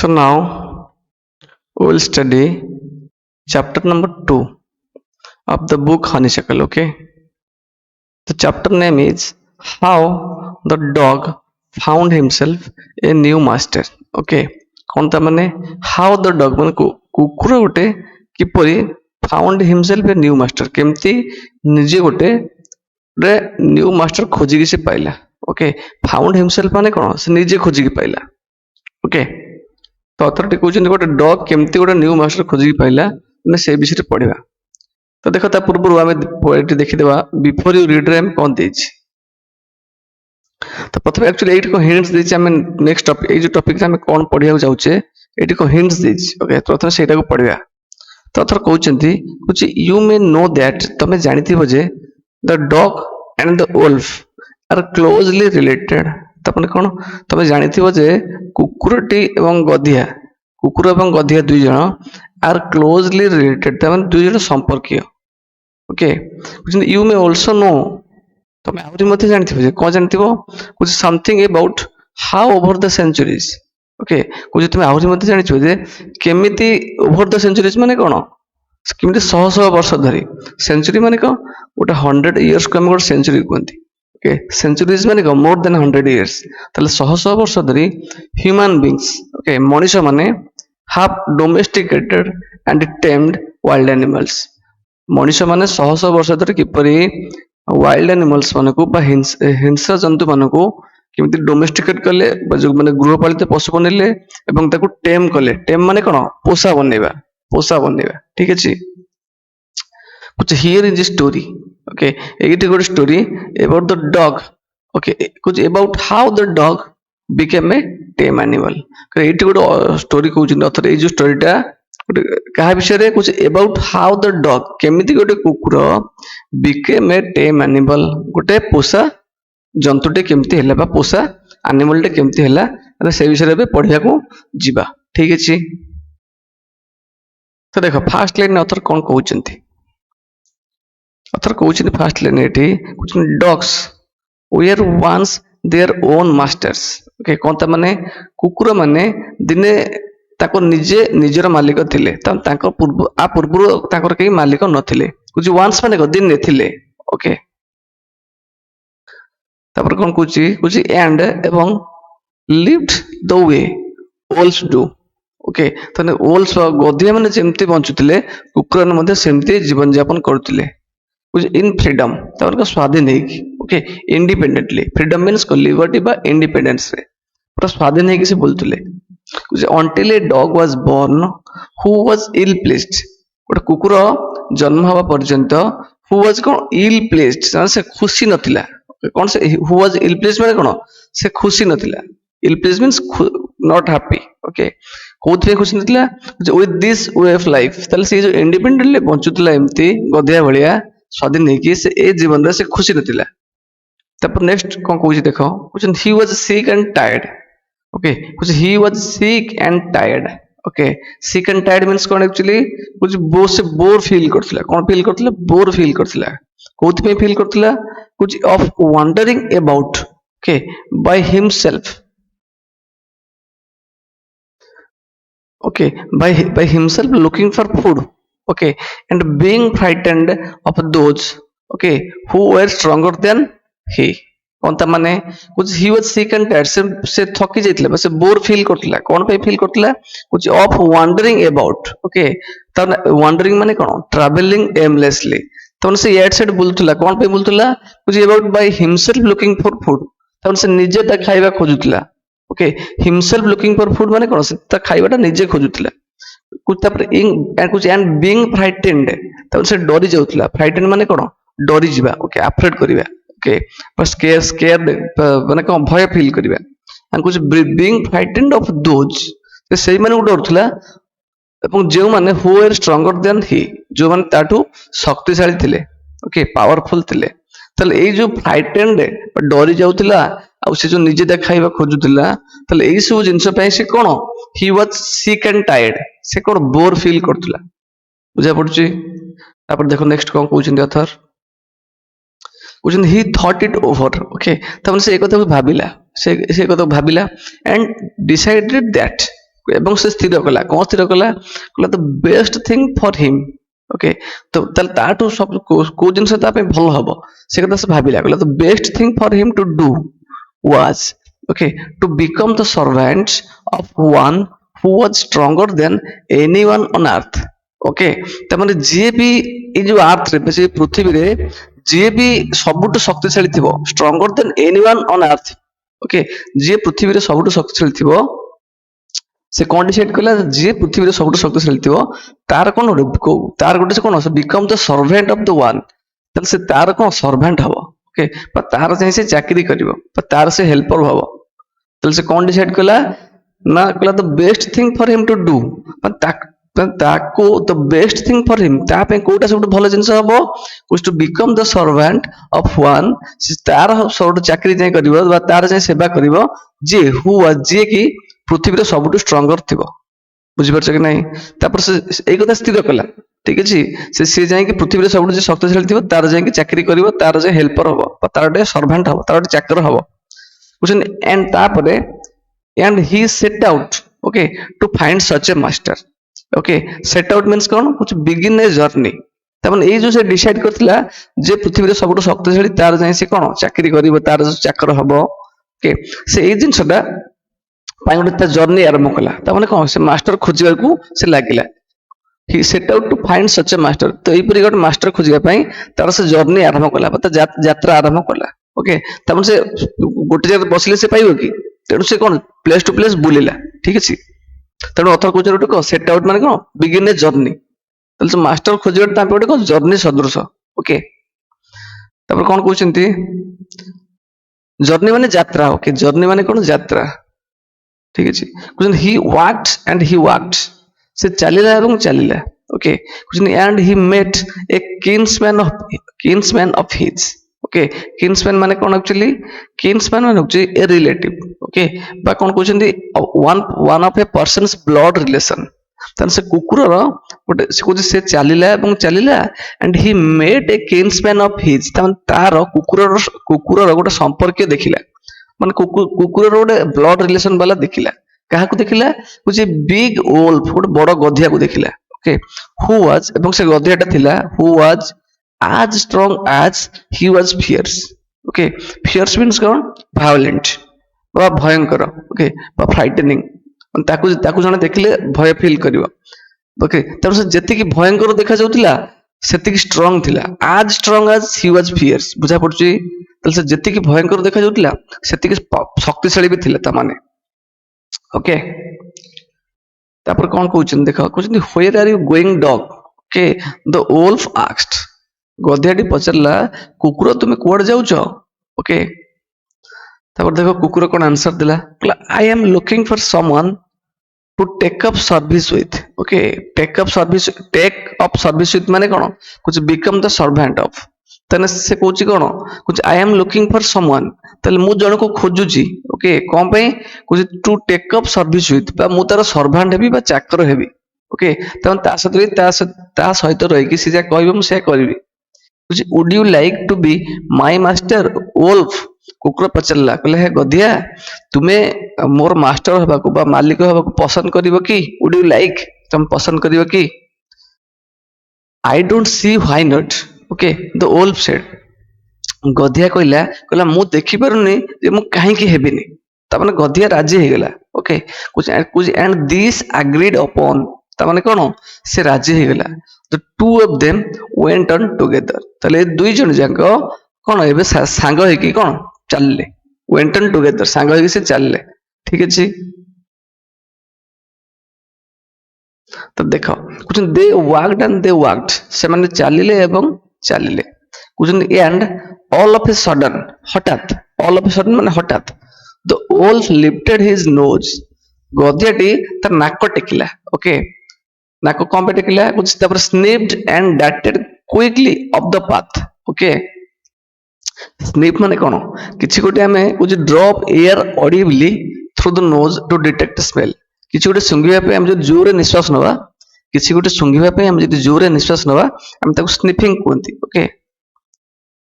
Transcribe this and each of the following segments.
So now we will study chapter number 2 of the book Honeysuckle. Okay, the chapter name is How the Dog Found Himself a New Master. Okay, कौन ता माने How the Dog माने कुकुर गोटे किपरि found himself a new master केमती निजे गोटे new master खोजिकी से पाइला. ओके, फाउंड हिमसेल्फ माने कौन से निजे खोजिकी पाइला. ओके, तो अथॉरिटी कहउछन गोटे डॉग केमती गोटे न्यू मास्टर खोजिकी पाइला ने से विषय पढ़िबा. तो देखो ता पूर्व आमे एटी देखि देबा बिफोर यू रीड रे हम कोन देछि. तो प्रथम एक्चुअली एटी को हिंट्स देछि. हम नेक्स्ट टॉपिक ए जो टॉपिक हम कोन पढ़िया जाउछे एटी को हिंट्स देछि. ओके, तो प्रथम सेटा को पढ़िबा. तो अथर कहउछंती कुछ यू मे नो दैट तमे जानिथिबो जे the dog and the wolf are closely related. तपने कौन तमे जानिथिबो जे कुकुरटी एवं गधिया कुकुर एवं गधिया दुई जण आर क्लोजली रिलेटेड तमे दुई जण संपर्कीय. Okay, you may also know तमे आउरी मते जानिथिबो जे कोन जानिथिबो कुछ something about how over the centuries. Okay, कुछ तमे आउरी मते जानिथिबो जे केमिति ओवर द सेंचुरीज माने कोन केमिति शह शह वर्ष धरी. सेंचुरी माने को गोटे 100 इयर्स को हम गोटे सेंचुरी कहंती. ओके, सेंचुरीज माने को मोर देन 100 इयर्स. ताले शह शह वर्ष धरी ह्यूमन बीइंग्स ओके मनुष्य माने half domesticated and tamed wild animals. मनुष्य माने शह शह वर्ष धरी किपरि वाइल्ड एनिमल्स मानको बा हिंसा जंतु मानको केमिति डोमेस्टिकेट कले जो माने गृहपालित पशु बनेले एवं ताको टेम कले. टेम माने कोन पोषा बनेबा. ठीक अछि. कुछ हियर इज स्टोरी. ओके, एटी गोटे story about the dog. Okay, कुछ about how the dog became a tame animal. एटी गोटे स्टोरी कहउछन अथर ए जो स्टोरीटा कहा विषय रे कुछ अबाउट हाउ द डॉग केमिति गोटे कुकुर बिकेम ए टेम एनिमल गोटे पोषा जंतुटे केमिति हैला बा पोषा एनिमल टे केमिति हैला से विषय रे पढ़िया को जीवा. ठीक अछि. तो देखो फास्ट लाइन अथर कौन कहउछंती. अथर कहउछन फास्ट लाइन एटी कुछ dogs were once their own masters. Okay, कौन ता माने कुकुर माने दिने ताको निजे निजर मालिक थिले. ताको पूर्व ताकर केही मालिक नथिले. कुछ वंस माने को दिने थिले. ओके, तापर कौन कुछ कुछ एंड एवं lived the way wolves do. Okay, तने वुल्फ्स गधिया माने जेमती बंचुतिले कुकुर ने मध्ये सेमती जीवन यापन करतिले. कुछ इन फ्रीडम तापर को स्वाधीन है कि. Okay, independently. फ्रीडम मींस को लिबर्टी बा इंडिपेंडेंस रे पूरा स्वाधीन है कि से बोलतिले. कुछ until a dog was born who was ill placed. गोटे कुकुर जन्म हवा पर्यंत who was cone ill placed से खुशी नथिला. कौन से who was ill placed माने कोन से खुशी नथिला. ill placed means not happy. Okay, कोथि खुशी नथिला with this way of life. ताले से जो इंडिपेंडेंटली बंचुतला एमती गधिया भलिया स्वाधीन है कि से ए जीवन रे से खुशी नथिला. तब नेक्स्ट कोन कहउछि देखो कुछ he was sick and tired. Okay, कुछ he was sick and tired. Okay, sick and tired means cone actually कुछ बोर फील करथिला. कोन फील करथिला बोर फील करथिला. कोथि पे फील करथिला कुछ of wandering about. Okay, by himself. Okay, by himself looking for food. Okay, and being frightened of those okay who were stronger than he. कौन ता माने कुछ he was sick and tired से थकी जाइतले बस bore feel करथिला. कोन पे feel करथिला कुछ of wandering about. Okay, त wandering माने कोन traveling aimlessly. तन से एट साइड बुलथला. कोन पे बुलथला कुछ about by himself looking for food. तन से निजे ता खाइबा खोजुतला. Okay, himself looking for food माने कोन से ता खाइबाटा निजे खोजुतला. कुछ तापर कुछ एंड being frightened तन से डरी जाउतला. frightened माने कोन डरी जिबा. ओके, अफ्रेड करिबा. ओके, पर स्केयर माने को भय फील करिबा. एंड कुछ बीइंग फ्राइटेंड ऑफ दोज से सेही माने डरथला एवं जे माने who were stronger than he जो माने ताठू शक्तिशाली थिले. ओके, पावरफुल थिले. तले ए जो फ्राइटेंड डरी जाउतला आ से जो निजे देखाइबा खोजुतला तले एई सब जिंस पय से कोन he was sick and tired से कोन बोर फील करथला. बुझा पड़छि. तापर देखो नेक्स्ट कोन कहउछन अथर कुछ ही थॉट इट ओवर. ओके, तब से एक भाविला से एक भाविला एंड डिसाइडेड दैट ଏବଂ ସେ ସ୍ଥିର କଲା କଣ ସ୍ଥିର କଲା କହିଲା the best thing for him okay ତ ତାହେଲେ ତାଠୁ ସବୁ କୋଉ ଜିନିଷ ତା ପାଇଁ ଭଲ ହବ ସେ କଥା ସେ ଭାବିଲା କହିଲା the best thing for him to do was okay to become the servant of one who was stronger than anyone on earth okay ତାମାନେ ଯିଏ ବି ଏଇ ଯୋଉ ଆର୍ଥ ରେ ସେ ପୃଥିବୀ ରେ ଯିଏ ବି ସବୁଠୁ ଶକ୍ତିଶାଳୀ ଥିବ stronger than anyone on earth okay ଯିଏ ପୃଥିବୀରେ ସବୁଠୁ ଶକ୍ତିଶାଳୀ ଥିବ ସେ କଣ ଡିସାଇଡ୍ କଲା ଯିଏ ପୃଥିବୀରେ ସବୁଠୁ ଶକ୍ତିଶାଳୀ ଥିବ ତାର କଣ ତାର ଗୋଟେ ସେ କଣ BCom the servant of the one ତାହେଲେ ସେ ତାର କଣ ସର୍ଭେଣ୍ଟ ହବ ଓକେ ବା ତାର ଯାଇ ସେ ଚାକିରି କରିବ ବା ତାର ସେ ହେଲ୍ପର ହବ ତାହେଲେ ସେ କଣ ଡିସାଇଡ୍ କଲା ନା କହିଲା the best thing for him to do ତାକୁ ଦ ବେଷ୍ଟ ଥିଙ୍ଗ ଫର ହିମ୍ ତା ପାଇଁ କୋଉଟା ସବୁଠୁ ଭଲ ଜିନିଷ ହବ to become the servant of one ତାର ସବୁଠୁ ଚାକିରି ଯାଇ କରିବ ବା ତାର ଯାଇ ସେବା କରିବ ଯିଏ କି ପୃଥିବୀରେ ସବୁଠୁ ଷ୍ଟ୍ରଙ୍ଗର ଥିବ ବୁଝିପାରୁଛ କି ନାହିଁ ତାପରେ ସେ ଏଇ କଥା ସ୍ଥିର କଲା ଠିକ ଅଛି ସିଏ ଯାଇକି ପୃଥିବୀରେ ସବୁଠୁ ଯେ ଶକ୍ତିଶାଳୀ ଥିବ ତାର ଯାଇକି ଚାକିରି କରିବ ତାର ଯେ ହେଲ୍ପର ହବ ବା ତାର ଗୋଟେ ସର୍ଭାଣ୍ଟ ହବ ତାର ଗୋଟେ ଚାକର ହବ ବୁଝୁଛନ୍ତି ଏଣ୍ଡ ତାପରେ and he set out okay to find such a master okay set out means କଣ ହଉଛି begin a journey ତାମାନେ ଏଇ ଯୋଉ ସେ ଡିସାଇଡ୍ କରିଥିଲା ଯେ ପୃଥିବୀରେ ସବୁଠୁ ଶକ୍ତିଶାଳୀ ତାର ଯାଇ ସେ କଣ ଚାକିରି କରିବ ତାର ଚାକର ହବ ଓକେ ସେ ଏଇ ଜିନିଷଟା ପାଇଁ ଗୋଟେ ତା ଜର୍ଣ୍ଣି ଆରମ୍ଭ କଲା ତାମାନେ କଣ ସେ ମାଷ୍ଟର ଖୋଜିବାକୁ ସେ ଲାଗିଲା he set out to find such a master ତ ଏଇପରି ଗୋଟେ ମାଷ୍ଟର ଖୋଜିବା ପାଇଁ ତାର ସେ ଜର୍ଣ୍ଣି ଆରମ୍ଭ କଲା ବା ତା ଯାତ୍ରା ଆରମ୍ଭ କଲା ଓକେ ତାମାନେ ସେ ଗୋଟେ ଜାଗାରେ ବସିଲେ ସେ ପାଇବ କି ତେଣୁ ସେ କଣ ପ୍ଲେସ ଟୁ ପ୍ଲେସ ବୁଲିଲା ଠିକ ଅଛି ତେଣୁ ଅଥର କହୁଛି ଗୋଟେ କଣ ସେଟ୍ ଆଉଟ୍ ମାନେ କଣ ବିଗିନ୍ ଏ ଜର୍ଣ୍ଣି ତାହେଲେ ସେ ମାଷ୍ଟର ଖୋଜିବା ତା ପାଇଁ ଗୋଟେ କଣ ଜର୍ଣ୍ଣି ସଦୃଶ ଓକେ ତାପରେ କଣ କହୁଛନ୍ତି ଜର୍ଣ୍ଣି ମାନେ ଯାତ୍ରା ଓକେ ଜର୍ଣ୍ଣି ମାନେ କଣ ଯାତ୍ରା ଠିକ ଅଛି କହୁଛନ୍ତି ହି ୱାକ୍ଡ ଆଣ୍ଡ ହି ୱାକ୍ଡ ସେ ଚାଲିଲା ଏବଂ ଚାଲିଲା ଓକେ କହୁଛନ୍ତି and he met a kinsman of his okay kinsman ମାନେ କଣ ଆକ୍ଚୁଆଲି କିନ୍ସମ୍ୟାନ ମାନେ ହଉଛି ଏ ରିଲେଟିଭ ଓକେ ବା କଣ କହୁଛନ୍ତି one of A persons blood relation ତାହେଲେ ସେ କୁକୁରର ଗୋଟେ ସେ କହୁଛି ସେ ଚାଲିଲା ଏବଂ ଚାଲିଲା and he met a kinsman of his ତାମାନେ ତାର କୁକୁରର ଗୋଟେ ସମ୍ପର୍କୀୟ ଦେଖିଲା ମାନେ କୁକୁରର ଗୋଟେ ବ୍ଲଡ ରିଲେସନ ବାଲା ଦେଖିଲା କାହାକୁ ଦେଖିଲା ହଉଛି ବିଗ ଓଲ୍ଫ ଗୋଟେ ବଡ ଗଧିଆକୁ ଦେଖିଲା ଓକେ ହୁ ୱାଜ ଏବଂ ସେ ଗଧିଆଟା ଥିଲା ହୁ was as strong as he was fierce okay fierce means କଣ violent ବା ଭୟଙ୍କର ଓକେ ବା frightening ତାକୁ ଜଣେ ଦେଖିଲେ ଭୟ ଫିଲ୍ କରିବ ଓକେ ତାପରେ ସେ ଯେତିକି ଭୟଙ୍କର ଦେଖାଯାଉଥିଲା ସେତିକି ଷ୍ଟ୍ରଙ୍ଗ ଥିଲା as strong as he was fierce ବୁଝା ପଡୁଛି ତାହେଲେ ସେ ଯେତିକି ଭୟଙ୍କର ଦେଖାଯାଉଥିଲା ସେତିକି ଶକ୍ତିଶାଳୀ ବି ଥିଲା ତାମାନେ ଓକେ ତାପରେ କଣ କହୁଛନ୍ତି ଦେଖ କହୁଛନ୍ତି where are you going dog okay the wolf asked ଗଧିଆଟି ପଚାରିଲା କୁକୁର ତୁମେ କୁଆଡେ ଯାଉଛ ଓକେ ତାପରେ ଦେଖ କୁକୁର କଣ ଆନ୍ସର ଦେଲା କହିଲା I am looking for someone to take up service with okay take up service with ମାନେ କଣ କହୁଛି ବିକମ୍ ଦ ସର୍ଭାଣ୍ଟ ଅଫ ତାହେଲେ ସେ କହୁଛି କଣ କହୁଛି I am looking for someone ତାହେଲେ ମୁଁ ଜଣକୁ ଖୋଜୁଛି ଓକେ କଣ ପାଇଁ କହୁଛି to take up service with ବା ମୁଁ ତାର ସର୍ଭାଣ୍ଟ ହେବି ବା ଚାକର ହେବି ଓକେ ତାମାନେ ତା ସହିତ ରହିକି ସେ ଯାହା କହିବ ମୁଁ ସେୟା କରିବି would you like to be my master wolf କୁକୁର ପଚାରିଲା କହିଲେ ହେ ଗଧିଆ ତୁମେ ମୋର ମାଷ୍ଟର ହେବାକୁ ବା ମାଲିକ ହେବାକୁ ପସନ୍ଦ କରିବ କି would you like ତମେ ପସନ୍ଦ କରିବ କି I don't see why not okay the wolf said ଗଧିଆ କହିଲା ମୁଁ ଦେଖିପାରୁନି ଯେ ମୁଁ କାହିଁକି ହେବିନି ତାମାନେ ଗଧିଆ ରାଜି ହେଇଗଲା okay and this agreed upon ତାମାନେ କଣ ସେ ରାଜି ହେଇଗଲା the two of them went on together ତାହେଲେ ଏ ଦୁଇ ଜଣ ଯାକ କଣ ଏବେ ସାଙ୍ଗ ହେଇକି କଣ ଚାଲିଲେ went on together ସାଙ୍ଗ ହେଇକି ସେ ଚାଲିଲେ ଠିକ ଅଛି ତ ଦେଖ କହୁଛନ୍ତି they walked and they walked ସେମାନେ ଚାଲିଲେ ଏବଂ ଚାଲିଲେ କହୁଛନ୍ତି and all of a sudden ହଠାତ୍ all of a sudden ମାନେ ହଠାତ୍ the wolf lifted his nose ଗଧିଆଟି ତାର ନାକ ଟେକିଲା ଓକେ ନାକ କଣ ପାଇଁ ଟେକିଲା ତାପରେ sniffed and darted quickly up the path okay sniff ମାନେ କଣ କିଛି ଗୋଟେ ଆମେ କହୁଛି drop air audibly through the nose to detect smell କିଛି ଗୋଟେ ଶୁଙ୍ଘିବା ପାଇଁ ଆମେ ଯଦି ଜୋରରେ ନିଶ୍ୱାସ ନବା କିଛି ଗୋଟେ ଶୁଙ୍ଘିବା ପାଇଁ ଆମେ ଯଦି ଜୋରରେ ନିଶ୍ୱାସ ନବା ଆମେ ତାକୁ ସ୍ନିଫିଂ କୁହନ୍ତି ଓକେ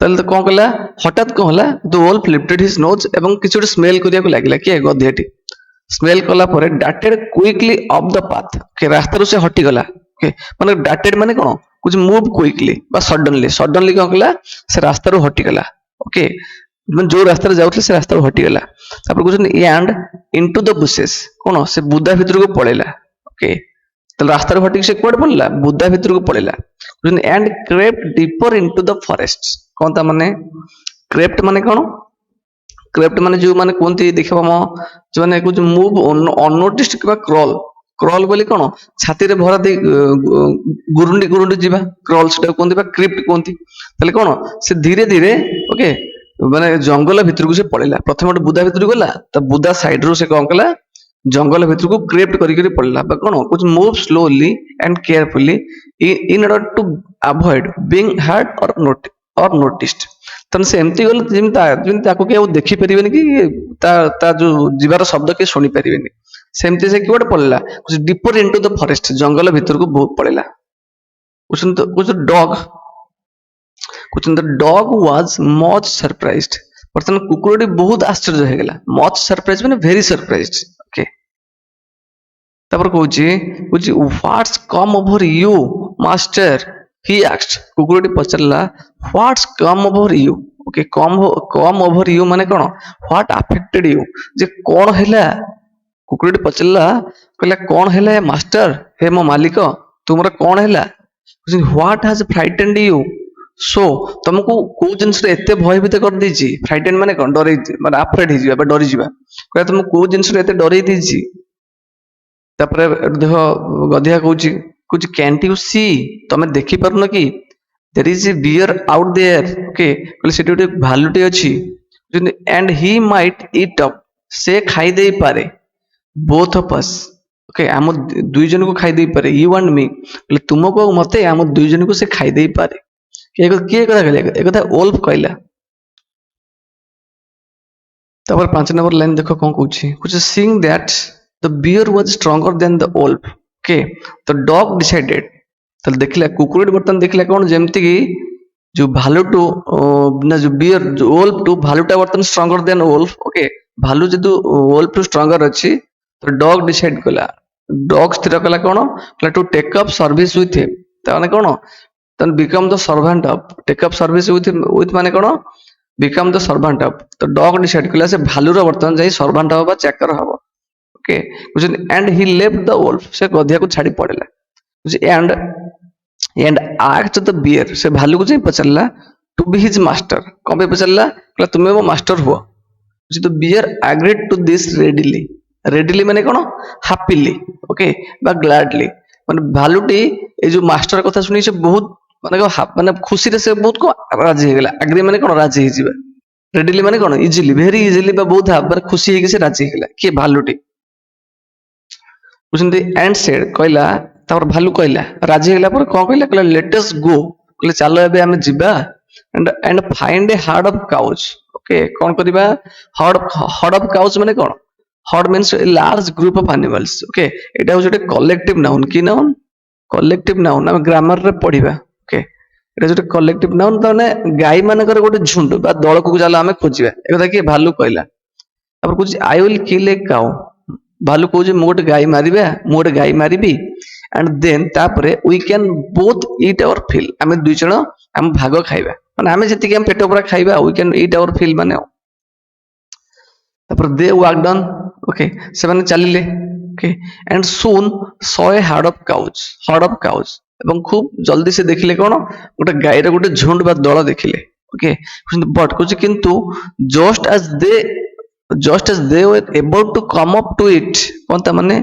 ତାହେଲେ କଣ କଲା ହଠାତ୍ କଣ ହେଲା ଦ wolf lifted his nose ଏବଂ କିଛି ଗୋଟେ ସ୍ମେଲ କରିବାକୁ ଲାଗିଲା କିଏ ଗଧିଆଟି ସ୍ମେଲ କଲା ପରେ darted quickly off the path, okay ରାସ୍ତାରୁ ସେ ହଟିଗଲା। ଓକେ ମାନେ ଡାର୍ଟେଡ ମାନେ କଣ କହୁଛି ମୁଭ କୁଇକଲି ବା ସଡନଲି, ସଡନଲି କଣ କଲା ସେ ରାସ୍ତାରୁ ହଟିଗଲା। ଓକେ ମାନେ ଯୋଉ ରାସ୍ତାରେ ଯାଉଥିଲେ ସେ ରାସ୍ତାରୁ ହଟିଗଲା। ତାପରେ କହୁଛନ୍ତି and into the bushes, କଣ ସେ ବୁଦା ଭିତରକୁ ପଳେଇଲା। ଓକେ ତାହେଲେ ରାସ୍ତାରୁ ହଟିକି ସେ କୁଆଡେ ପଳେଇଲା, ବୁଦା ଭିତରକୁ ପଳେଇଲା। and crept deeper into the forest, କଣ ତା ମାନେ crept ମାନେ କଣ, କ୍ରେପ୍ଟ ମାନେ ଯୋଉ ମାନେ କୁହନ୍ତି ଦେଖିବ ଆମ ଯୋଉମାନେ କହୁଛି ମୁଭ ଅନୋଟିସ୍ଡ କିମ୍ବା କ୍ରଲ, କ୍ରଲ ବୋଲି କଣ ଛାତିରେ ଭରା ଦେଇ ଗୁରୁଣ୍ଡି ଗୁରୁଣ୍ଡି ଯିବା, କ୍ରଲ ସେଟାକୁ କୁହନ୍ତି ବା କ୍ରିପ୍ଟ କୁହନ୍ତି। ତାହେଲେ କଣ ସେ ଧୀରେ ଧୀରେ ଓକେ ମାନେ ଜଙ୍ଗଲ ଭିତରକୁ ସେ ପଳେଇଲା। ପ୍ରଥମେ ଗୋଟେ ବୁଦା ଭିତରକୁ ଗଲା, ତା ବୁଦା ସାଇଡ ରୁ ସେ କଣ କଲା ଜଙ୍ଗଲ ଭିତରକୁ କ୍ରେପ୍ଟ କରିକି ପଳେଇଲା ବା କଣ କହୁଛି move slowly and carefully in order to avoid being heard or noticed। ତାହେଲେ ସେ ଏମିତି ଗଲେ ଯେମିତି ତାକୁ କେହି ଆଉ ଦେଖିପାରିବେନି କି ତା ତା ଯୋଉ ଯିବାର ଶବ୍ଦ କେହି ଶୁଣିପାରିବେନି। ସେମିତି ସେ କୁଆଡେ ପଳେଇଲା, ଡିପର ଇନଟୁ ଦ ଫରେଷ୍ଟ, ଜଙ୍ଗଲ ଭିତରକୁ ପଳେଇଲା। ଡଗ, କହୁଛନ୍ତି the dog was much surprised। ବର୍ତ୍ତମାନ କୁକୁରଟି ବହୁତ ଆଶ୍ଚର୍ଯ୍ୟ ହେଇଗଲା। much surprised ମାନେ very surprised। ଓକେ ତାପରେ କହୁଛି what's come over you master, he asked। କୁକୁରଟି ପଚାରିଲା what's come over you। Okay come over you ମାନେ କଣ what affected you, ଯେ କଣ ହେଲା। କୁକୁରଟି ପଚାରିଲା କହିଲା କଣ ହେଲା ମାଷ୍ଟର, ହେ ମୋ ମାଲିକ ତୁମର କଣ ହେଲା। what has frightened you so, ତମକୁ କୋଉ ଜିନିଷରେ ଏତେ ଭୟଭୀତ କରିଦେଇଛି। ଫ୍ରାଇଟେନ୍ ମାନେ କଣ ଡରେଇ ମାନେ ଆଫ୍ରେଡ ହେଇଯିବା ବା ଡରିଯିବା। କହିଲା ତମକୁ କୋଉ ଜିନିଷରେ ଏତେ ଡରେଇ ଦେଇଛି। ତାପରେ ଦେଖ ଗଧିଆ କହୁଛି କ୍ୟାଣ୍ଟ ୟୁ ସି, ତମେ ଦେଖିପାରୁନ କି there is a bear out there। Okay କହିଲେ ସେଠି ଗୋଟେ ଭାଲୁଟି ଅଛି। and he might eat up, ସେ ଖାଇ ଦେଇପାରେ both of us। ଓକେ ଆମ ଦୁଇ ଜଣଙ୍କୁ ଖାଇ ଦେଇପାରେ you and me, କହିଲେ ତୁମକୁ ଆଉ ମତେ ଆମ ଦୁଇ ଜଣଙ୍କୁ ସେ ଖାଇ ଦେଇପାରେ। କିଏ କଥା କହିଲା ଏକଥା ଓଲ୍ଫ କହିଲା। ତାପରେ 5 ନମ୍ବର ଲାଇନ ଦେଖ କଣ କହୁଛି seeing that the bear was stronger than the wolf, okay the dog decided। ତାହେଲେ ଦେଖିଲା କୁକୁରଟି ବର୍ତ୍ତମାନ ଦେଖିଲା କଣ ଯେମିତି କି ଯୋଉ ଭାଲୁଟୁ ନା ଯୋଉ ବିୟର ଯୋଉ ଓଲ୍ଫ ଟୁ ଭାଲୁଟା ବର୍ତ୍ତମାନ ଷ୍ଟ୍ରଙ୍ଗର ଦେନ ଓଲ୍ଫ। ଓକେ ଭାଲୁ ଯେହେତୁ ଓଲ୍ଫ ଟୁ ଷ୍ଟ୍ରଙ୍ଗର ଅଛି ତ ଡଗ ଡିସାଇଡ କଲା, ଡଗ ସ୍ଥିର କଲା କଣ to take up service with him. ତାମାନେ କଣ then become the servant of, take up service with ମାନେ କଣ become the servant of। ତ ଡଗ ଡିସାଇଡ କଲା ସେ ଭାଲୁର ବର୍ତ୍ତମାନ ଯାଇ ସର୍ଭାଣ୍ଟ ହବ ବା ଚାକର ହବ। Okay and he left the wolf, ସେ ଗଧିଆକୁ ଛାଡି ପଳେଇଲା। and asked the bear, ସେ ଭାଲୁକୁ ଯାଇ ପଚାରିଲା to be his master, କଣ ପାଇଁ ପଚାରିଲା କହିଲା ତୁମେ ମୋ ମାଷ୍ଟର ହୁଅ। the bear agreed to this readily, readily ମାନେ କଣ happily ଓକେ ବା gladly। ମାନେ ଭାଲୁଟି ଏଇ ଯୋଉ ମାଷ୍ଟର କଥା ଶୁଣି ସେ ବହୁତ ମାନେ ଖୁସିରେ ସେ ବହୁତ ରାଜି ହେଇଗଲା। ଆଗ୍ରି ମାନେ କଣ ରାଜି ହେଇଯିବା, ରେଡିଲି ମାନେ କଣ ଇଜିଲି, ଭେରି ଇଜିଲି ବା ବହୁତ ଭାବରେ ଖୁସି ହେଇକି ସେ ରାଜି ହେଇଗଲା। କିଏ ଭାଲୁଟି ବୁଝନ୍ତି। ଆଣ୍ଡ ସେଡ୍ କହିଲା, ତାପରେ ଭାଲୁ କହିଲା ରାଜି ହେଇଗଲା ପରେ କଣ କହିଲା କହିଲା ଲେଟସ୍ ଗୋ, କହିଲେ ଚାଲ ଏବେ ଆମେ ଯିବା and find a herd of cows। Okay କଣ କରିବା herd of cows ମାନେ କଣ, herd means a large group of animals। Okay ଏଇଟା ହଉଛି ଗୋଟେ କଲେକ୍ଟିଭ ନାଉନ, କି ନାଉନ କଲେକ୍ଟିଭ ନାଉନ, ଆମେ ଗ୍ରାମାରରେ ପଢିବା। ଓକେ ଏଇଟା ଗୋଟେ କଲେକ୍ଟିଭ ନାଉନ, ତାମାନେ ଗାଈ ମାନଙ୍କର ଗୋଟେ ଝୁଣ୍ଡ ବା ଦଳକୁ ଚାଲ ଆମେ ଖୋଜିବା। ଏକଥା କିଏ ଭାଲୁ କହିଲା। ତାପରେ କହୁଛି ଆଇ ୱିଲ୍ କିଲ୍ ଏ କାଉ, ଭାଲୁ କହୁଛି ମୁଁ ଗୋଟେ ଗାଈ ମାରିବି and then ତାପରେ we can both eat our fill, ଆମେ ଦୁଇ ଜଣ ଆମ ଭାଗ ଖାଇବା, ମାନେ ଆମେ ଯେତିକି ଆମ ପେଟ ପୁରା ଖାଇବା we can eat our fill ମାନେ। ତାପରେ they walked on, ଓକେ ସେମାନେ ଚାଲିଲେ। Okay and soon saw a herd of cows, ଏବଂ ଖୁବ ଜଲ୍ଦି ସେ ଦେଖିଲେ କଣ ଗୋଟେ ଗାଈର ଗୋଟେ ଝୁଣ୍ଡ ବା ଦଳ ଦେଖିଲେ। ଓକେ ବଟ୍ କହୁଛି କିନ୍ତୁ just as they were about to come up to it, କଣ ତା ମାନେ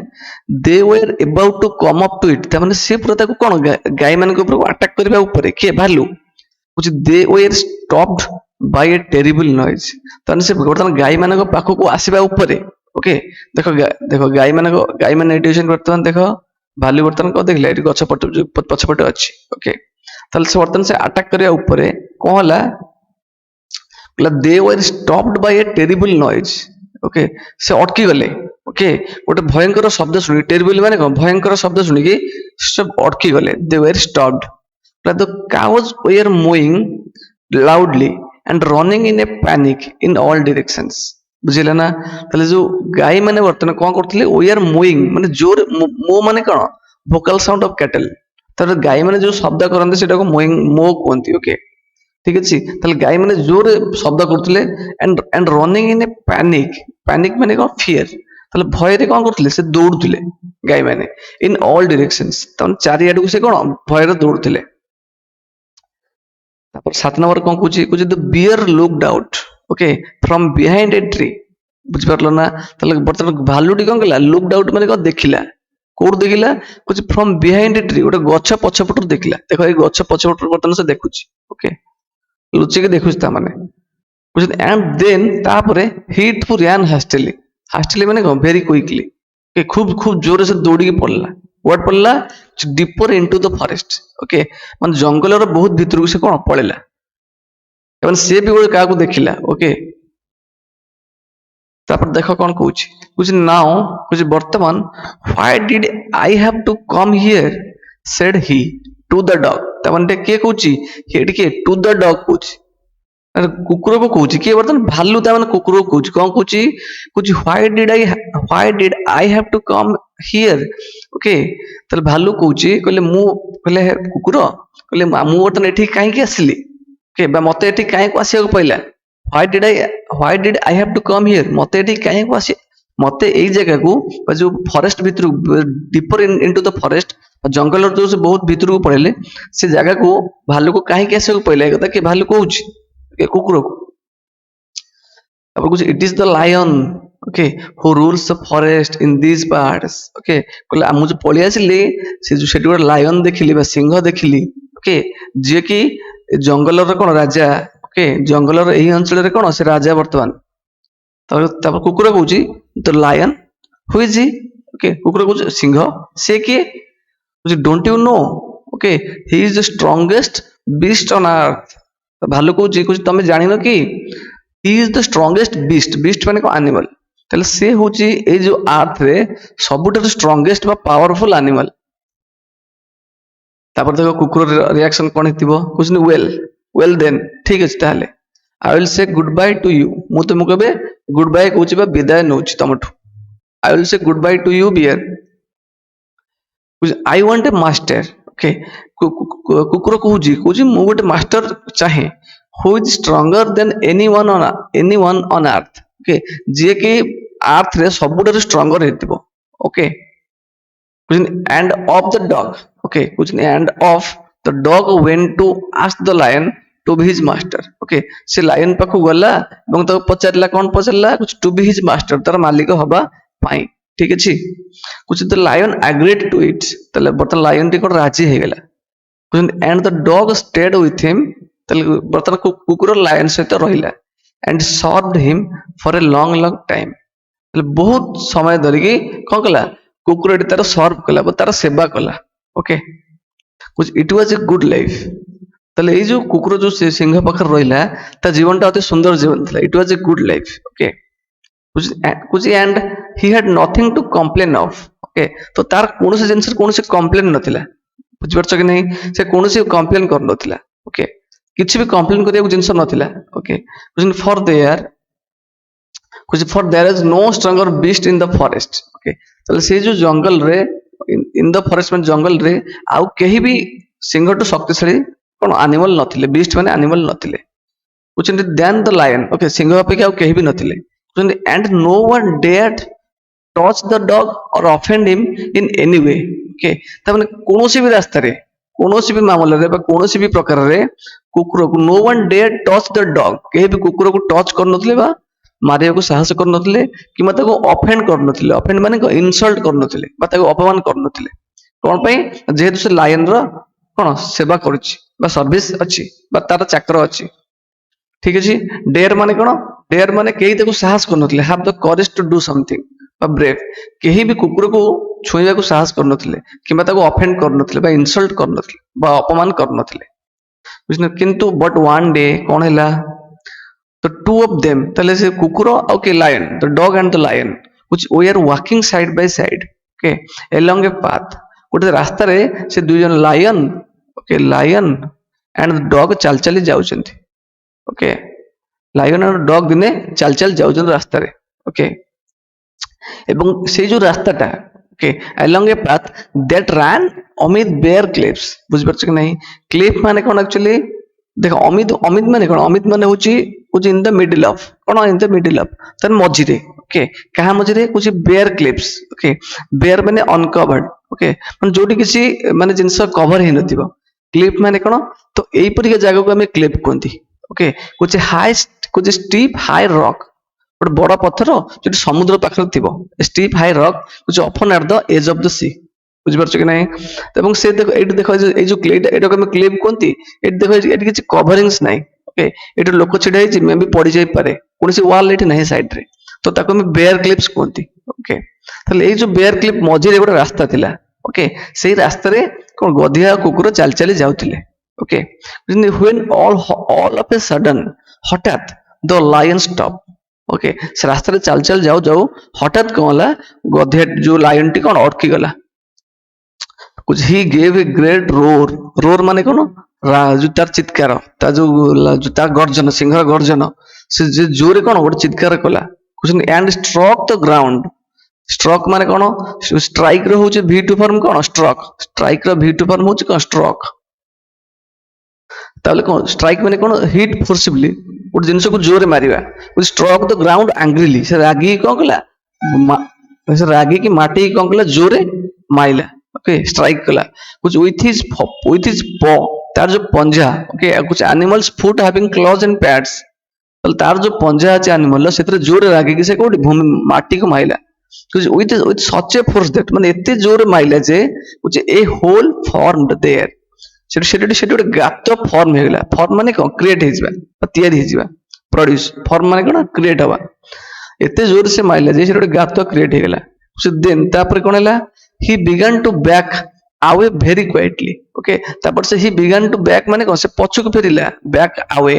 they were about to come up to it, ତା ମାନେ ସେ ପୁରା ତାକୁ କଣ ଗାଈ ମାନଙ୍କ ଉପରକୁ ଆଟାକ କରିବା ଉପରେ, କିଏ ଭାଲୁ କହୁଛି they were stopped by a terrible noise। ତାମାନେ ସେ ବର୍ତ୍ତମାନ ଗାଈ ମାନଙ୍କ ପାଖକୁ ଆସିବା ଉପରେ। ଓକେ ଦେଖ ଗାଈ ମାନେ ଏଠି ଅଛନ୍ତି ବର୍ତ୍ତମାନ। ଦେଖ ଭାଲୁ ବର୍ତ୍ତମାନ କଣ ଦେଖିଲା ଏଠି ଗଛ ପଛପଟେ ଅଛି। ଓକେ ତାହେଲେ ସେ ବର୍ତ୍ତମାନ ସେ ଆଟାକ କରିବା ଉପରେ କଣ ହେଲା they were stopped by a terrible noise। Okay ସେ ଅଟକି ଗଲେ। ଓକେ ଗୋଟେ ଭୟଙ୍କର ଶବ୍ଦ ଶୁଣି, ଟେରିବଲ ମାନେ କଣ ଭୟଙ୍କର ଶବ୍ଦ ଶୁଣିକି ସେ ଅଟକି ଗଲେ। they were stopped, the cows were mooing loudly and running in a panic in all directions। ବୁଝିଲେ ନା? ତାହେଲେ ଯୋଉ ଗାଈ ମାନେ ବର୍ତ୍ତମାନ କଣ କରୁଥିଲେ, we are mooing ମାନେ ଜୋର ମୋ ମାନେ କଣ ଭୋକାଲ ସାଉଣ୍ଡ ଅଫ କ୍ୟାଟେଲ। ତାପରେ ଗାଈ ମାନେ ଯୋଉ ଶବ୍ଦ କରନ୍ତି ସେଟାକୁ ମୋଇଂ ମୋ କୁହନ୍ତି। ଓକେ, ଠିକ ଅଛି। ତାହେଲେ ଗାଈ ମାନେ ଜୋରେ ଶବ୍ଦ କରୁଥିଲେ and running in a panic। Panic ମାନେ କଣ ଫିୟର। ତାହେଲେ ଭୟରେ କଣ କରୁଥିଲେ, ସେ ଦୌଡୁଥିଲେ ଗାଈ ମାନେ ଇନ ଅଲ ଡିରେକ୍ସନ୍ସ। ତାମାନେ ଚାରିଆଡକୁ ସେ କଣ ଭୟରେ ଦୌଡୁଥିଲେ। ତାପରେ 7 ନମ୍ବର କଣ କହୁଛି the bear looked out okay from behind a tree. ବୁଝିପାରିଲ ନା? ତାହେଲେ ବର୍ତ୍ତମାନ ଭାଲୁଟି କଣ କଲା, ଲୁକ୍ଡ ଆଉଟ୍ ମାନେ କଣ ଦେଖିଲା। କୋଉଠୁ ଦେଖିଲା କହୁଛି ଫ୍ରମ ବିହାଇଣ୍ଡ ଏ ଟ୍ରି, ଗୋଟେ ଗଛ ପଛପଟରୁ ଦେଖିଲା। ଦେଖ ଏଇ ଗଛ ପଛପଟରୁ ବର୍ତ୍ତମାନ ସେ ଦେଖୁଛି। ଓକେ, ଲୁଚିକି ଦେଖୁଛି ତା ମାନେ। ବୁଝିଲେ? and then ତାପରେ he too ran hastily। hastily ମାନେ କଣ ଭେରି କ୍ୱିକଲି, ଖୁବ ଖୁବ ଜୋରେ ସେ ଦୌଡ଼ିକି ପଡିଲା। କୁଆଡେ ପଡିଲା, ଡିପର ଇନଟୁ ଦ ଫରେଷ୍ଟ। ଓକେ, ମାନେ ଜଙ୍ଗଲର ବହୁତ ଭିତରକୁ ସେ କଣ ପଳେଇଲା। ମାନେ ସେ ବି ଗୋଟେ କାହାକୁ ଦେଖିଲା। ଓକେ, ତାପରେ ଦେଖ କଣ କହୁଛି ନାଉ କହୁଛି ବର୍ତ୍ତମାନ why did I have to come here said he to the dog। ତାମାନେ ଟିକେ କିଏ କହୁଛି, ଟିକେ to the dog କହୁଛି, ମାନେ କୁକୁରକୁ କହୁଛି। କିଏ ବର୍ତ୍ତମାନ ଭାଲୁ ତା ମାନେ କୁକୁରକୁ କହୁଛି। କଣ କହୁଛି why did I have to come here। Okay, ତାହେଲେ ଭାଲୁ କହୁଛି, କହିଲେ କୁକୁର କହିଲେ ମୁଁ ବର୍ତ୍ତମାନ ଏଠିକି କାହିଁକି ଆସିଲି, ବା ମତେ ଏଠି କାହିଁକି ଆସିବାକୁ ପଇଲା। why did I have to come here, ମତେ ଏଠି କାହିଁକି ମତେ ଏଇ ଜାଗାକୁ ବା ଯୋଉ ଫରେଷ୍ଟ ଭିତରକୁ ଡିପର ଇନଟୁ ଦ ଫରେଷ୍ଟ, ଜଙ୍ଗଲର ଯୋଉ ସେ ବହୁତ ଭିତରକୁ ପଳେଇଲେ, ସେ ଜାଗାକୁ ଭାଲୁକୁ କାହିଁକି ଆସିବାକୁ ପଇଲା। ଏ କଥା କିଏ ଭାଲୁ କହୁଛି କୁକୁରକୁ। ତାପରେ କହୁଛି it is the lion okay who rules the forest in this parts. Okay, କହିଲେ ମୁଁ ଯୋଉ ପଳେଇ ଆସିଲି, ସେ ଯୋଉ ସେଠି ଗୋଟେ ଲାୟନ ଦେଖିଲି ବା ସିଂହ ଦେଖିଲି। ଓକେ, ଯିଏକି ଜଙ୍ଗଲର କଣ ରାଜା। ଓକେ, ଜଙ୍ଗଲର ଏହି ଅଞ୍ଚଳରେ କଣ ସେ ରାଜା ବର୍ତ୍ତମାନ। ତାପରେ କୁକୁର କହୁଛି the lion who is he. Okay, କୁକୁର କହୁଛି ସିଂହ ସେ କିଏ। କହୁଛି don't you know okay he is the strongest beast on earth. ଭାଲୁ କହୁଛି ତମେ ଜାଣିନ କି he is the strongest beast. Beast ମାନେ କଣ ଆନିମାଲ। ତାହେଲେ ସେ ହଉଛି ଏଇ ଯୋଉ ଆର୍ଥରେ ସବୁଠାରୁ ଷ୍ଟ୍ରଙ୍ଗେଷ୍ଟ ବା ପାୱାରଫୁଲ ଆନିମାଲ। ତାପରେ ଦେଖ କୁକୁର ରିଆକ୍ସନ କଣ ହେଇଥିବ। କହୁଛନ୍ତି ୱେଲ ଦେନ୍, ଠିକ ଅଛି ତାହେଲେ I will say goodbye to you। ମୁଁ ତୁମକୁ ଏବେ ଗୁଡ ବାଏ କହୁଛି ବା ବିଦାୟ ନେଉଛି ତମଠୁ। I will say goodbye to you bear। I want a master। Okay, କୁକୁର କହୁଛି ମୁଁ ଗୋଟେ ମାଷ୍ଟର ଚାହେଁ। who is stronger than anyone on earth। Okay, ଯିଏକି ଆର୍ଥରେ ସବୁଠାରୁ ଷ୍ଟ୍ରଙ୍ଗର ହେଇଥିବ। Okay, and of the dog। Okay, and of the dog went to ask the lion to be his master। Okay, ସେ lion ପାଖକୁ ଗଲା ଏବଂ ତାକୁ ପଚାରିଲା, କଣ ପଚାରିଲା, to be his master, ତାର ମାଲିକ ହବା ପାଇଁ। ଠିକ ଅଛି, the lion agreed to it। ତାହେଲେ ବର୍ତ୍ତମାନ ଲାୟନ ଟି କଣ ରାଜି ହେଇଗଲା। and the dog stayed with him। ତାହେଲେ ବର୍ତ୍ତମାନ କୁକୁର ଲାୟନ ସହିତ ରହିଲା and served him for a long time। ତାହେଲେ ବହୁତ ସମୟ ଧରିକି କଣ କଲା, କୁକୁରଟି ତାର ସର୍ଭ କଲା ବା ତାର ସେବା କଲା। Okay, it was a good life. ତାହେଲେ ଏଇ ଯୋଉ କୁକୁର ଯୋଉ ସିଂହ ପାଖରେ ରହିଲା, ତା ଜୀବନଟା ଅତି ସୁନ୍ଦର ଜୀବନ ଥିଲା। It was a good life. Okay, and he had nothing to complain of। Okay, ତ ତାର କୌଣସି ଜିନିଷରେ କୌଣସି କମ୍ପ୍ଲେନ ନଥିଲା। ବୁଝିପାରୁଛ କି ନାହିଁ, ସେ କୌଣସି କମ୍ପ୍ଲେନ କରୁନଥିଲା। ଓକେ, କିଛି ବି କମ୍ପ୍ଲେନ କରିବାକୁ ଜିନିଷ ନଥିଲା। Okay, for there is no stronger beast in the forest। Okay, ତାହେଲେ ସେଇ ଯୋଉ ଜଙ୍ଗଲରେ in the forest ମାନେ ଜଙ୍ଗଲରେ ଆଉ କେହି ବି ସିଂହଠୁ ଶକ୍ତିଶାଳୀ କଣ ଆନିମଲ ନଥିଲେ। ବିଷ୍ଟ ମାନେ ଆନିମଲ ନଥିଲେ। କହୁଛନ୍ତି ଦେନ୍ ଦ ଲାୟନ। ଓକେ, ସିଂହ ଅପେକ୍ଷା ଆଉ କେହି ବି ନଥିଲେ। କହୁଛନ୍ତି and no one dared touch the dog or offend him in any way। Okay, ତାମାନେ କୌଣସି ବି ରାସ୍ତାରେ, କୌଣସି ବି ମାମଲାରେ ବା କୌଣସି ବି ପ୍ରକାରରେ କୁକୁରକୁ no one dared touch the dog। କେହି ବି କୁକୁରକୁ ଟଚ୍ କରୁନଥିଲେ ବା ମାରିବାକୁ ସାହସ କରୁନଥିଲେ କିମ୍ବା ତାକୁ ଅଫେଣ୍ଡ କରୁନଥିଲେ। ଅଫେଣ୍ଡ ମାନେ ଇନସଲ୍ଟ କରୁନଥିଲେ ବା ତାକୁ ଅପମାନ କରୁନଥିଲେ। କଣ ପାଇଁ, ଯେହେତୁ ସେ ଲାୟନର କଣ ସେବା କରୁଛି ବା ସର୍ଭିସ ଅଛି ବା ତାର ଚାକର ଅଛି। ଠିକ ଅଛି, ଡେୟାର ମାନେ କଣ, ଡେୟାର ମାନେ କେହି ତାକୁ ସାହସ କରୁନଥିଲେ। Have the courage to do something ବା ବ୍ରେଭ। କେହି ବି କୁକୁରକୁ ଛୁଇଁବାକୁ ସାହସ କରୁନଥିଲେ କିମ୍ବା ତାକୁ ଅଫେଣ୍ଡ କରୁନଥିଲେ ବା ଇନସଲ୍ଟ କରୁନଥିଲେ ବା ଅପମାନ କରୁନଥିଲେ। ବୁଝିଲେ, କିନ୍ତୁ ବଟ୍ ୱାନ୍ ଡେ କଣ ହେଲା, the two of them ତାହେଲେ ସେ କୁକୁର ଆଉ କିଏ lion, the dog and the lion which were walking side by side। okay along a path। ଗୋଟେ ରାସ୍ତାରେ ସେ ଦୁଇ ଜଣ lion, okay lion and the dog ଚାଲି ଚାଲି ଯାଉଛନ୍ତି। ଓକେ, ଲାୟନ ଆଉ ଡଗ ଦିନେ ଚାଲି ଚାଲି ଯାଉଛନ୍ତି ରାସ୍ତାରେ। ଓକେ ଏବଂ ସେଇ ଯୋଉ ରାସ୍ତାଟା okay along a path that ran amid bare cliffs ବୁଝିପାରୁଛ କି ନାହିଁ କ୍ଲିଫ୍ ମାନେ କଣ ଆକ୍ଚୁଆଲି ଦେଖ ଅମିତ ମାନେ କଣ ଅମିତ ମାନେ ହଉଛି ଇନ ଦ ମିଡିଲ ଅଫ କଣ ଇନ ଦ ମିଡିଲ ଅଫ ତାର ମଝିରେ ଓକେ କାହା ମଝିରେ ହଉଛି ବେୟାର କ୍ଲିପ୍ସ ଓକେ ବେୟାର ମାନେ ଅନକଭର୍ଡ ଓକେ ମାନେ ଯୋଉଠି କିଛି ମାନେ ଜିନିଷ କଭର ହେଇନଥିବ କ୍ଲିଫ୍ ମାନେ କଣ ତ ଏଇପରିକା ଜାଗାକୁ ଆମେ କ୍ଲିଫ୍ କୁହନ୍ତି ଓକେ ହଉଛି ହଉଛି ଷ୍ଟିପ୍ ହାଇ ରକ୍ ଗୋଟେ ବଡ ପଥର ଯୋଉଠି ସମୁଦ୍ର ପାଖରେ ଥିବ ଷ୍ଟିପ୍ ହାଇ ରକ୍ ହଉଛି often at the edge of the sea ବୁଝିପାରୁଛ କି ନାହିଁ ଏବଂ ସେ ଦେଖ ଏଇଠି ଦେଖ ଏଇ ଯୋଉ ଏଇଟାକୁ ଆମେ କ୍ଲିପ୍ କୁହନ୍ତି ଏଠି ଦେଖ ଏଠି କିଛି କଭରିଙ୍ଗସ୍ ନାହିଁ ଓକେ ଏଠି ଲୋକ ଛିଡା ହେଇଛି ମେ ବି ପଡି ଯାଇପାରେ କୌଣସି ୱାଲ୍ ଏଠି ନାହିଁ ସାଇଡରେ ତ ତାକୁ ଆମେ ବେୟାର କ୍ଲିପ୍ସ କୁହନ୍ତି ଓକେ ତାହେଲେ ଏଇ ଯୋଉ ବେୟାର କ୍ଲିପ୍ ମଝିରେ ଗୋଟେ ରାସ୍ତା ଥିଲା ଓକେ ସେଇ ରାସ୍ତାରେ କଣ ଗଧିଆ ଆଉ କୁକୁର ଚାଲି ଚାଲି ଯାଉଥିଲେ okay when all of a sudden ହଠାତ୍ the lion stopped ଓକେ ସେ ରାସ୍ତାରେ ଚାଲି ଚାଲି ଯାଉ ଯାଉ ହଠାତ୍ କଣ ହେଲା ଗଧିଆ ଯୋଉ ଲାୟନ ଟି କଣ ଅଟକି ଗଲା he gave a great roar ମାନେ କଣ ଯୋଉ ତାର ଚିତ୍କାର ତା ଯୋଉ ତା ଗର୍ଜନ ସିଂହର ଗର୍ଜନ ସେ ଯେ ଜୋରେ କଣ ଗୋଟେ ଚିତ୍କାର କଲା କହୁଛନ୍ତି and struck the ground stroke ମାନେ କଣ ଷ୍ଟ୍ରାଇକ ର ହଉଛି V2 ଫର୍ମ କଣ ଷ୍ଟ୍ରାଇକ ର V2 ଫର୍ମ ହଉଛି କଣ ଷ୍ଟ୍ରକ୍ ତାହେଲେ କଣ ଷ୍ଟ୍ରାଇକ ମାନେ କଣ ହିଟ୍ ଫୋର୍ସିବଲି ଗୋଟେ ଜିନିଷକୁ ଜୋରେ ମାରିବା ଷ୍ଟ୍ରକ୍ ଦ ଗ୍ରାଉଣ୍ଡ ଆଙ୍ଗ୍ରିଲି ସେ ରାଗିକି କଣ କଲା ସେ ରାଗିକି ମାଟି କଣ କଲା ଜୋରେ ମାଇଲା ଓକେ ଷ୍ଟ୍ରାଇକ କଲା with his paw ତାର ଯୋଉ ପଞ୍ଜା ଓକେ କିଛି animals foot having claws and pads ତାହେଲେ ତାର ଯୋଉ ପଞ୍ଜା ଅଛି ଆନିମଲ ସେଥିରେ ଜୋରେ ରାଗିକି ସେ କୋଉଠି ଭୂମି ମାଟିକୁ ମାଇଲା with such a force that ମାନେ ଏତେ ଜୋରେ ମାଇଲା ଯେ ଏ ହୋଲ formed there ସେଠି ଗୋଟେ ଗାତ ଫର୍ମ ହେଇଗଲା ଫର୍ମ ମାନେ କଣ କ୍ରିଏଟ ହେଇଯିବା ତିଆରି ହେଇଯିବା ପ୍ରଡ୍ୟୁସ ଫର୍ମ ମାନେ କଣ କ୍ରିଏଟ ହବା ଏତେ ଜୋରେ ସେ ମାଇଲା ଯେ ସେଠି ଗୋଟେ ଗାତ କ୍ରିଏଟ ହେଇଗଲା ଦେନ୍ ତାପରେ କଣ ହେଲା he began to back away very quietly okay ତାପରେ ସେ he began to back ମାନେ କଣ ସେ ପଛକୁ ଫେରିଲା back away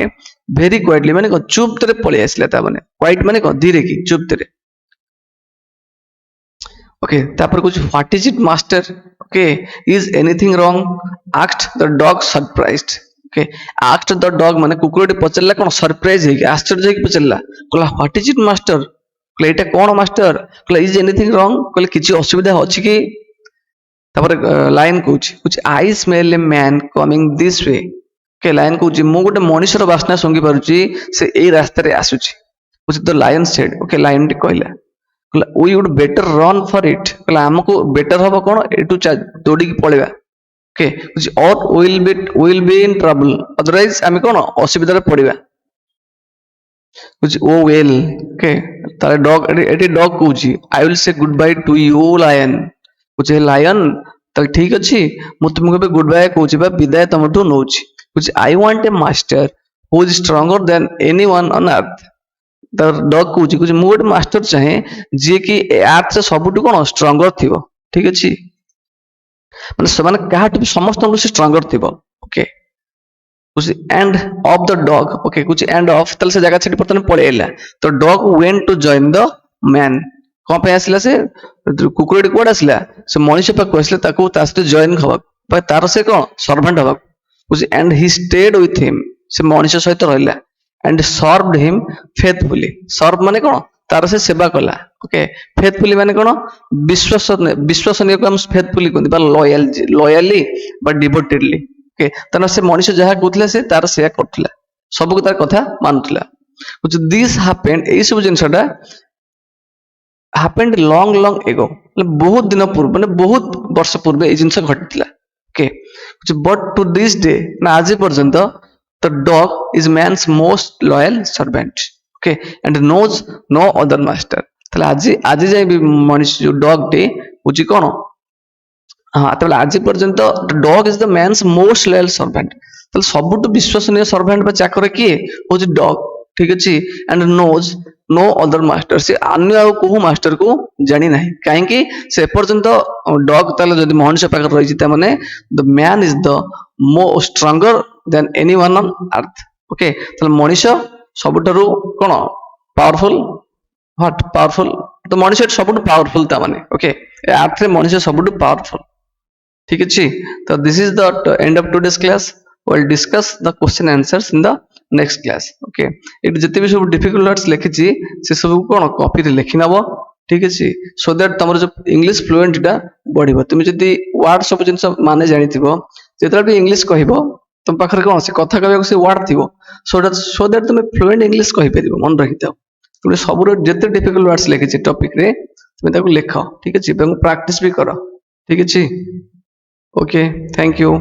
very quietly ମାନେ କଣ ଚୁପତରେ ପଳେଇ ଆସିଲା ତା ମାନେ କ୍ୱାଇଟ ମାନେ କଣ ଧୀରେ କି ଚୁପତରେ ଓକେ ତାପରେ କହୁଛି what is it master okay is anything wrong asked the dog surprised okay asked the dog ମାନେ କୁକୁରଟି ପଚାରିଲା କଣ ସରପ୍ରାଇଜ ହେଇକି ଆଶ୍ଚର୍ଯ୍ୟ ହେଇକି ପଚାରିଲା କହିଲା what is it master କହିଲା ଏଇଟା କଣ ମାଷ୍ଟର କହିଲା is anything wrong କହିଲେ କିଛି ଅସୁବିଧା ଅଛି କି ତାପରେ ଲାଇନ କହୁଛି I smell a man coming this way okay line କହୁଛି ମୁଁ ଗୋଟେ ମଣିଷର ବାସ୍ନା ଶୁଙ୍ଘି ପାରୁଛି ସେ ଏଇ ରାସ୍ତାରେ ଆସୁଛି the lion said okay ଲାଇନଟି କହିଲା we would better run for it କହିଲା ଆମକୁ ବେଟର ହବ କଣ ଏଠୁ ଦୌଡ଼ିକି ପଳେଇବା okay or will be in trouble otherwise ଆମେ କଣ ଅସୁବିଧାରେ ପଡିବା ଓ ୱେଲ ଓକେ ତାହେଲେ ଡଗ ଏଠି ଡଗ କହୁଛି I will say goodbye to you lion କହୁଛି ଲାୟନ ତାହେଲେ ଠିକ ଅଛି ମୁଁ ତୁମକୁ ଏବେ ଗୁଡ୍ ବାଏ କହୁଛି ବା ବିଦାୟ ତମଠୁ ନଉଛି କହୁଛି I want a master who is stronger than anyone on earth dog କହୁଛି ମୁଁ ଗୋଟେ ମାଷ୍ଟର ଚାହେଁ ଯିଏକି ଆର୍ଥରେ ସବୁଠୁ କଣ ଷ୍ଟ୍ରଙ୍ଗର ଥିବ ଠିକ ଅଛି ମାନେ ସେମାନେ କାହାଠୁ ବି ସମସ୍ତଙ୍କୁ ସେ ଷ୍ଟ୍ରଙ୍ଗର ଥିବ okay and of the dog okay କହୁଛି and of ତାହେଲେ ସେ ଜାଗା ସେଠି ବର୍ତ୍ତମାନ ପଳେଇ ଆଇଲା ତ dog went to join the man କଣ ପାଇଁ ଆସିଲା ସେ କୁକୁରଟି କୁଆଡେ ଆସିଲା ସେ ମଣିଷ ପାଖକୁ ଆସିଲା ତାକୁ ତା ସହିତ ଜଏନ ହବାକୁ ତାର ସେ କଣ ସର୍ଭାଣ୍ଟ ହବାକୁ କହୁଛି and he stayed with him ସେ ମଣିଷ ସହିତ ରହିଲା and served him faithfully serve ମାନେ କଣ ତାର ସେ ସେବା କଲା ଓକେ faithfully ମାନେ କଣ ବିଶ୍ୱାସନୀୟକୁ ଆମେ faithfully କୁହନ୍ତି ବା loyally ବା devotedly ଓକେ ତାର ସେ ମଣିଷ ଯାହା କହୁଥିଲା ସେ ତାର ସେୟା କରୁଥିଲା ସବୁକୁ ତାର କଥା ମାନୁଥିଲା this happened ଏଇ ସବୁ ଜିନିଷଟା happened long ago ବହୁତ ଦିନ ପୂର୍ବ ମାନେ ବହୁତ ବର୍ଷ ପୂର୍ବେ ଏଇ ଜିନିଷ ଘଟିଥିଲା okay but to this day ନା ଆଜି ପର୍ଯ୍ୟନ୍ତ the dog is man's most loyal servant okay and knows no other master ତାହେଲେ ଆଜି ଯାଏ ବି ମଣିଷ ଯୋଉ ଡଗ ଟି ହଉଛି କଣ ତାହେଲେ ଆଜି ପର୍ଯ୍ୟନ୍ତ dog is the man's most loyal servant ତାହେଲେ ସବୁଠୁ ବିଶ୍ୱସନୀୟ ସର୍ଭାଣ୍ଟ ବା ଚାକର କିଏ ହଉଛି ଡଗ ଠିକ ଅଛି and knows no other master ସେ ଅନ୍ୟ ଆଉ କୋଉ ମାଷ୍ଟର କୁ ଜାଣି ନାହିଁ କାହିଁକି ସେ ଏପର୍ଯ୍ୟନ୍ତ ଡଗ ତାହେଲେ ଯଦି ମଣିଷ ପାଖରେ ରହିଛି ତାମାନେ the man is the stronger than anyone on earth okay ତାହେଲେ ମଣିଷ ସବୁଠାରୁ କଣ ପାୱାରଫୁଲ ପାୱାରଫୁଲ ତ ମଣିଷ ସବୁଠୁ ପାୱାରଫୁଲ ତା ମାନେ ଓକେ ଆର୍ଥରେ ମଣିଷ ସବୁଠୁ ପାୱାରଫୁଲ ठीक है तो this is the end of today's class we'll discuss the question answers in the next class okay एट जिते भी सब डिफिकल्ट वर्ड्स लिखी से सब कौन कॉपी रे लिखि नब ठीक अच्छे सो दैट तुम जो इंग्लिश फ्लुएंट टा बढ़ तुम जब वर्ड सब जिन माने जानी जो भी इंग्लिश कह तुम पाखे कौन से कथा कहूँ से वर्ड थी सो दैट तुम फ्लुएंट इंग्लिश कहीपर मन रखी था तुम सब जिते डिफिकल्ट वर्ड्स लिखी टॉपिक रे तुम लिख ठीक अच्छे प्राक्टिस भी कर ठीक अच्छे ओके थैंक यू।